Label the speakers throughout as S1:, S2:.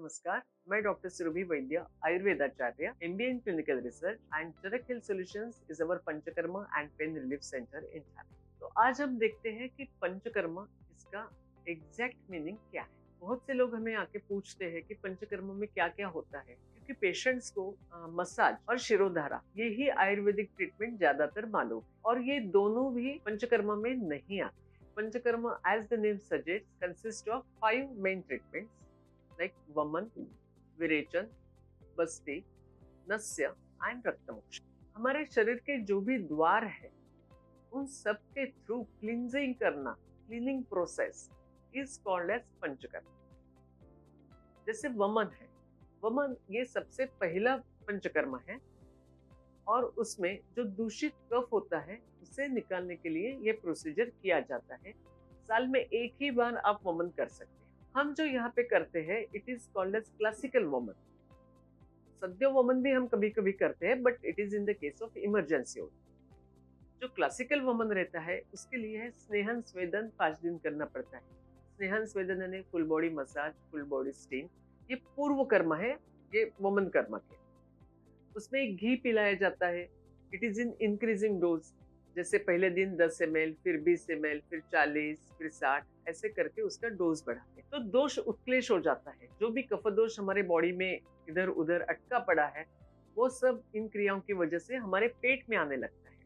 S1: नमस्कार, मैं doctor Surabhi Vaidya, आयुर्वेदाचार्य, MBA in Clinical Research and Charak Health Solutions is our panchakarma and pain relief centre in Thane. तो आज हम देखते हैं कि पंचकर्मा इसका एग्जैक्ट मीनिंग क्या है। बहुत से लोग हमें आके पूछते हैं कि पंचकर्मा में क्या क्या होता है, क्योंकि पेशेंट्स को मसाज और शिरोधारा ये ही आयुर्वेदिक ट्रीटमेंट ज्यादातर मालूम है और ये दोनों भी पंचकर्मा में नहीं आते। Panchakarma, as the name suggests, consists of 5 main treatments like Vaman, विरेचन, Basti, नस्य and रक्तमोक्ष। हमारे शरीर के जो भी द्वार है उन सब के थ्रू क्लींजिंग करना, cleaning process is called as panchakarma. जैसे वमन है, वमन ये सबसे पहला पंचकर्मा है और उसमें जो दूषित कफ होता है उसे निकालने के लिए ये प्रोसीजर किया जाता है। साल में एक ही बार आप वमन कर सकते हैं। हम जो यहाँ पे करते हैं it is called as classical vaman. सद्यो वमन भी हम कभी कभी करते हैं but it is in the case of emergency. जो क्लासिकल वमन रहता है उसके लिए है स्नेहन स्वेदन 5 दिन करना पड़ता है। स्नेहन स्वेदन यानी full body massage, full body steam, ये पूर्व कर्म है ये वमन कर्म के। उसमें एक घी पिलाया जाता है। It is in increasing dose, जैसे पहले दिन 10 ml, फिर 20 ml, फिर 40, फिर 60, ऐसे करके उसका डोज बढ़ाते हैं। तो दोष उत्क्लेश हो जाता है। जो भी कफदोष हमारे बॉडी में इधर उधर अटका पड़ा है वो सब इन क्रियाओं की वजह से हमारे पेट में आने लगता है।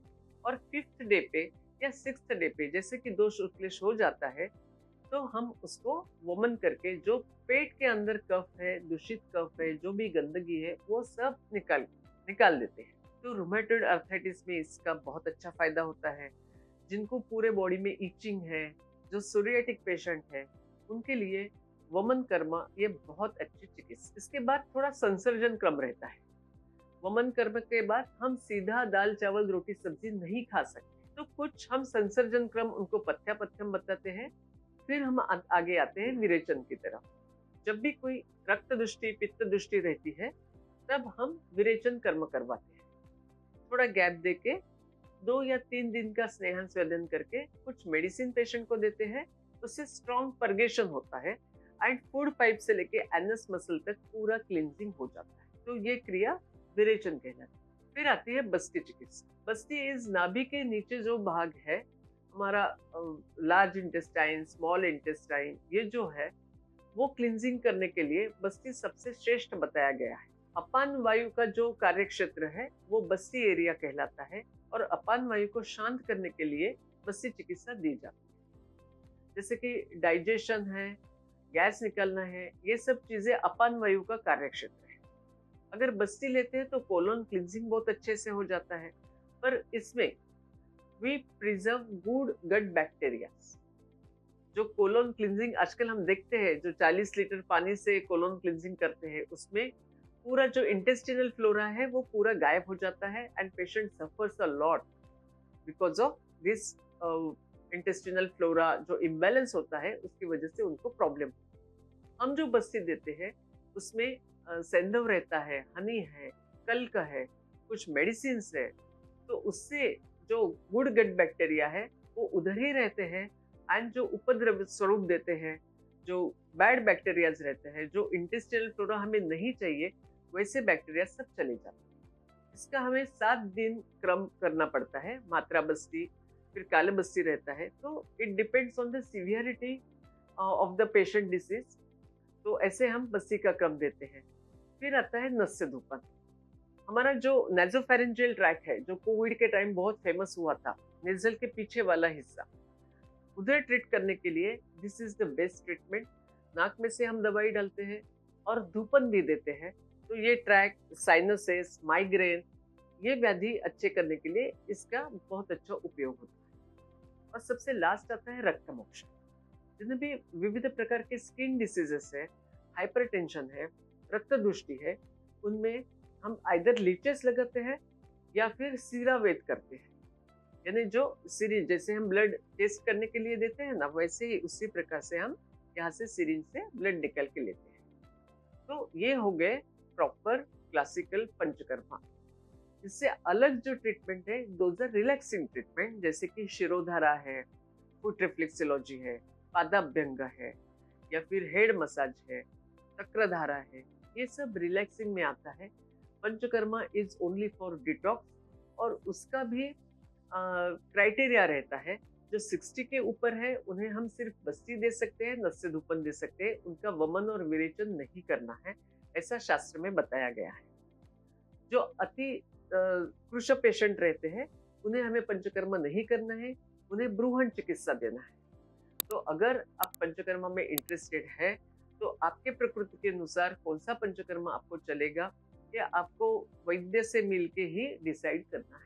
S1: और 5th डे पे या 6th डे पे जैसे कि दोष उत्क्लेश हो जाता है तो हम उसको वमन करके जो पेट के अंदर कफ है, दूषित कफ है, जो भी गंदगी है वो सब निकाल देते हैं। तो रूमेटॉइड आर्थराइटिस में इसका बहुत अच्छा फायदा होता है। जिनको पूरे बॉडी में इचिंग है, जो सोरियाटिक पेशेंट है, उनके लिए वमन कर्म ये बहुत अच्छी चिकित्सा। इसके बाद थोड़ा संसर्जन क्रम रहता है। वमन कर्म के बाद हम सीधा दाल चावल रोटी सब्जी नहीं खा सकते, तो कुछ हम संसर्जन क्रम उनको पथ्यम बताते हैं। फिर हम आगे आते हैं विरेचन की तरफ। जब भी कोई रक्त दृष्टि, पित्त दृष्टि रहती है तब हम विरेचन कर्म करवाते हैं। थोड़ा गैप देके 2 या 3 दिन का स्नेहन स्वेदन करके कुछ मेडिसिन पेशेंट को देते हैं। उससे स्ट्रॉन्ग परगेशन होता है एंड फूड पाइप से लेके एनस मसल तक पूरा क्लींजिंग हो जाता है। तो ये क्रिया विरेचन कहलाती है। फिर आती है बस्ती चिकित्सा। बस्ती इज नाभि के नीचे जो भाग है हमारा लार्ज इंटेस्टाइन, स्मॉल इंटेस्टाइन, ये जो है वो क्लींजिंग करने के लिए बस्ती सबसे श्रेष्ठ बताया गया है। अपान वायु का जो कार्य क्षेत्र है वो बस्ती एरिया कहलाता है और अपान वायु को शांत करने के लिए बस्ती चिकित्सा दी जाती है। जैसे कि डाइजेशन है, गैस निकलना है, ये सब चीजें अपान वायु का कार्य क्षेत्र है। अगर बस्ती लेते हैं तो कोलोन क्लींजिंग बहुत अच्छे से हो जाता है। पर इसमें we preserve good gut bacteria. जो कोलोन क्लींजिंग आजकल हम देखते हैं, जो 40 लीटर पानी से कोलोन क्लींजिंग करते हैं, उसमें पूरा जो इंटेस्टिनल फ्लोरा है वो पूरा गायब हो जाता है and patient suffers a lot because of this intestinal flora. जो इम्बैलेंस होता है उसकी वजह से उनको प्रॉब्लम। हम जो बस्ती देते हैं उसमें सेंधव रहता है, हनी है, कल्क है, कुछ मेडिसिन है, तो उससे जो गुड गट बैक्टीरिया है वो उधर ही रहते हैं एंड जो उपद्रव स्वरूप देते हैं, जो बैड बैक्टीरियाज रहते हैं, जो इंटेस्टिनल फ्लोरा हमें नहीं चाहिए, वैसे बैक्टीरिया सब चले जाते हैं। इसका हमें 7 दिन क्रम करना पड़ता है। मात्रा बस्ती, फिर काले बस्ती रहता है। तो it depends on the severity of the patient disease. तो ऐसे हम बस्ती का क्रम देते हैं। फिर आता है नस्य धूपन। हमारा जो नेजोफेरेंजियल ट्रैक है, जो कोविड के टाइम बहुत फेमस हुआ था, नेजल के पीछे वाला हिस्सा, उधर ट्रीट करने के लिए this is the best treatment. नाक में से हम दवाई डालते हैं और धूपन भी देते हैं। तो ये ट्रैक, साइनसेस, माइग्रेन, ये व्याधि अच्छे करने के लिए इसका बहुत अच्छा उपयोग होता है। और सबसे लास्ट आता है रक्तमोक्ष। जितने भी विविध प्रकार के स्किन डिसीजेस है, हाइपरटेंशन है, रक्त दृष्टि है, उनमें हम आइदर लीचेस लगाते हैं या फिर सीरावेद करते हैं। यानी जो सिरिंज, जैसे हम ब्लड टेस्ट करने के लिए देते हैं ना, वैसे ही उसी प्रकार से हम यहाँ से सिरिंज से ब्लड निकाल के लेते हैं। तो ये हो गए प्रॉपर क्लासिकल पंचकर्मा। इससे अलग जो ट्रीटमेंट है दोज आर रिलैक्सिंग ट्रीटमेंट, जैसे कि शिरोधारा है, फुट रिफ्लेक्सियोलॉजी है, पादाभ्यंग है, या फिर हेड मसाज है, चक्रधारा है, ये सब रिलैक्सिंग में आता है। Panchakarma is only for detox, और उसका भी क्राइटेरिया रहता है। जो 60 के ऊपर है उन्हें हम सिर्फ बस्ती दे सकते हैं, नस्य धूपन दे सकते हैं, उनका वमन और विरेचन नहीं करना है, ऐसा शास्त्र में बताया गया है। जो अति कृश पेशेंट रहते हैं उन्हें हमें पंचकर्मा नहीं करना है, उन्हें ब्रूहण चिकित्सा देना है। तो अगर आप पंचकर्मा में इंटरेस्टेड है तो आपके प्रकृति के अनुसार कौन सा पंचकर्मा आपको चलेगा, या आपको वैद्य से मिलके ही डिसाइड करना है।